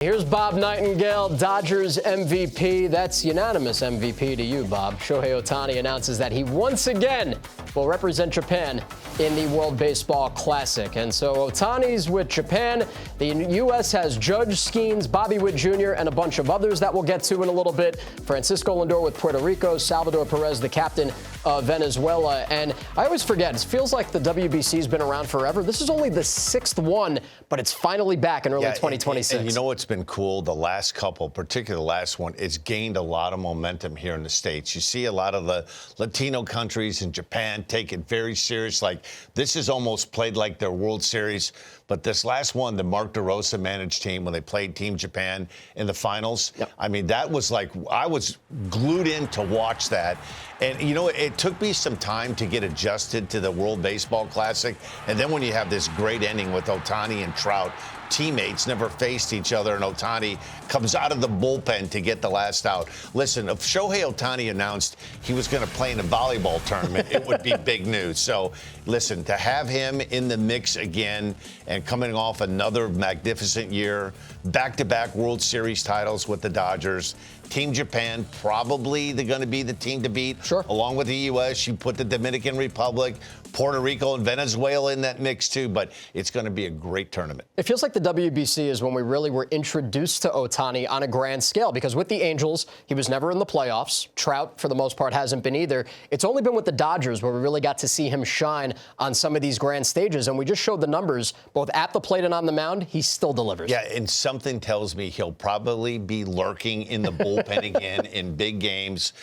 Here's Bob Nightingale, Dodgers MVP. That's unanimous MVP to you, Bob. Shohei Ohtani announces that he once again will represent Japan in the World Baseball Classic. And so Ohtani's with Japan. The U.S. has Judge, Skeens, Bobby Witt Jr., and a bunch of others that we'll get to in a little bit. Francisco Lindor with Puerto Rico, Salvador Perez, the captain of Venezuela. And I always forget, it feels like the WBC's been around forever. This is only the sixth one, but it's finally back in early 2026. And you know what's been cool? The last couple, particularly the last one, it's gained a lot of momentum here in the States. You see a lot of the Latino countries and Japan take it very serious. Like, this is almost played like their World Series. But this last one, the Mark DeRosa managed team, when they played Team Japan in the finals, I mean, that was like, I was glued in to watch that. And, you know, it took me some time to get adjusted to the World Baseball Classic. And then when you have this great ending with Ohtani and Trout, teammates never faced each other, and Ohtani comes out of the bullpen to get the last out. Listen, if Shohei Ohtani announced he was going to play in a volleyball tournament, it would be big news. So, listen, to have him in the mix again and coming off another magnificent year, back-to-back World Series titles with the Dodgers, Team Japan, probably they're going to be the team to beat. Sure. Along with the U.S., you put the Dominican Republic, Puerto Rico, and Venezuela in that mix, too. But it's going to be a great tournament. It feels like the WBC is when we really were introduced to Ohtani on a grand scale, because with the Angels, he was never in the playoffs. Trout, for the most part, hasn't been either. It's only been with the Dodgers where we really got to see him shine on some of these grand stages. And we just showed the numbers, both at the plate and on the mound. He still delivers. Yeah, and something tells me he'll probably be lurking in the bullpen again in big games,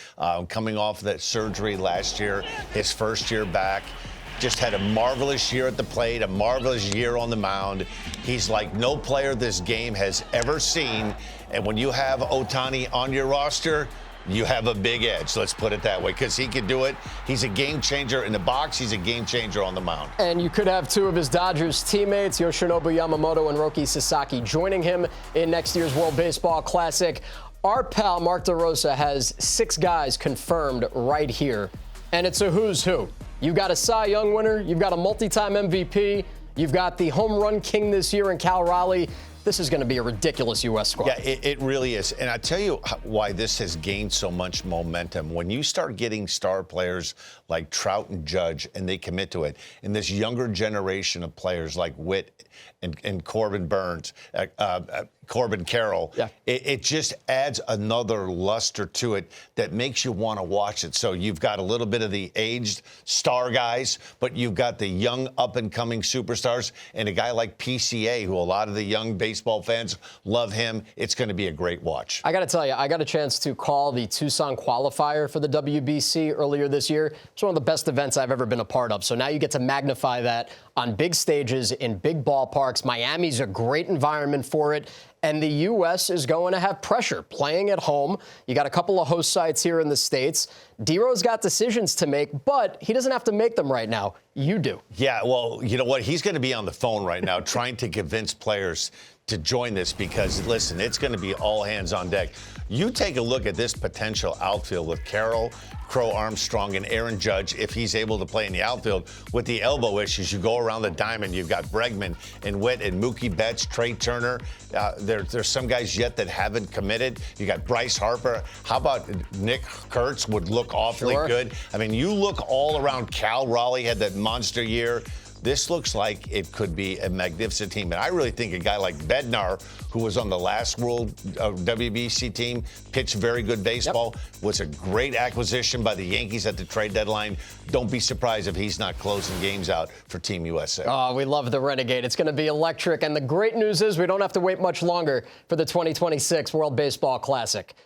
coming off that surgery last year, his first year back. Just had a marvelous year at the plate, a marvelous year on the mound. He's like no player this game has ever seen. And when you have Ohtani on your roster, you have a big edge, let's put it that way, because he can do it. He's a game changer in the box. He's a game changer on the mound. And you could have two of his Dodgers teammates, Yoshinobu Yamamoto and Roki Sasaki, joining him in next year's World Baseball Classic. Our pal Mark DeRosa has 6 guys confirmed right here, and it's a who's who. You've got a Cy Young winner, you've got a multi-time MVP, you've got the home run king this year in Cal Raleigh. This is going to be a ridiculous U.S. squad. Yeah, it really is. And I tell you why this has gained so much momentum. When you start getting star players like Trout and Judge, and they commit to it, and this younger generation of players like Witt and Corbin Burns, Corbin Carroll, it just adds another luster to it that makes you want to watch it. So you've got a little bit of the aged star guys, but you've got the young up-and-coming superstars, and a guy like PCA, who a lot of the young baseball fans love him. It's going to be a great watch. I got to tell you, I got a chance to call the Tucson qualifier for the WBC earlier this year. It's one of the best events I've ever been a part of. So now you get to magnify that on big stages in big ballparks. Miami's a great environment for it. And the U.S. is going to have pressure playing at home. You got a couple of host sites here in the States. D-Rose got decisions to make, but he doesn't have to make them right now. You do. Yeah, well, you know what? He's going to be on the phone right now trying to convince players to join this because, listen, it's going to be all hands on deck. You take a look at this potential outfield with Carroll, Crow Armstrong, and Aaron Judge, if he's able to play in the outfield. With the elbow issues, you go around the diamond, you've got Bregman and Witt and Mookie Betts, Trey Turner. There's some guys yet that haven't committed. You got Bryce Harper. How about Nick Kurtz would look awfully good? I mean, you look all around. Cal Raleigh had that monster year. This looks like it could be a magnificent team. And I really think a guy like Bednar, who was on the last World WBC team, pitched very good baseball, was a great acquisition by the Yankees at the trade deadline. Don't be surprised if he's not closing games out for Team USA. Oh, we love the Renegade. It's going to be electric. And the great news is we don't have to wait much longer for the 2026 World Baseball Classic.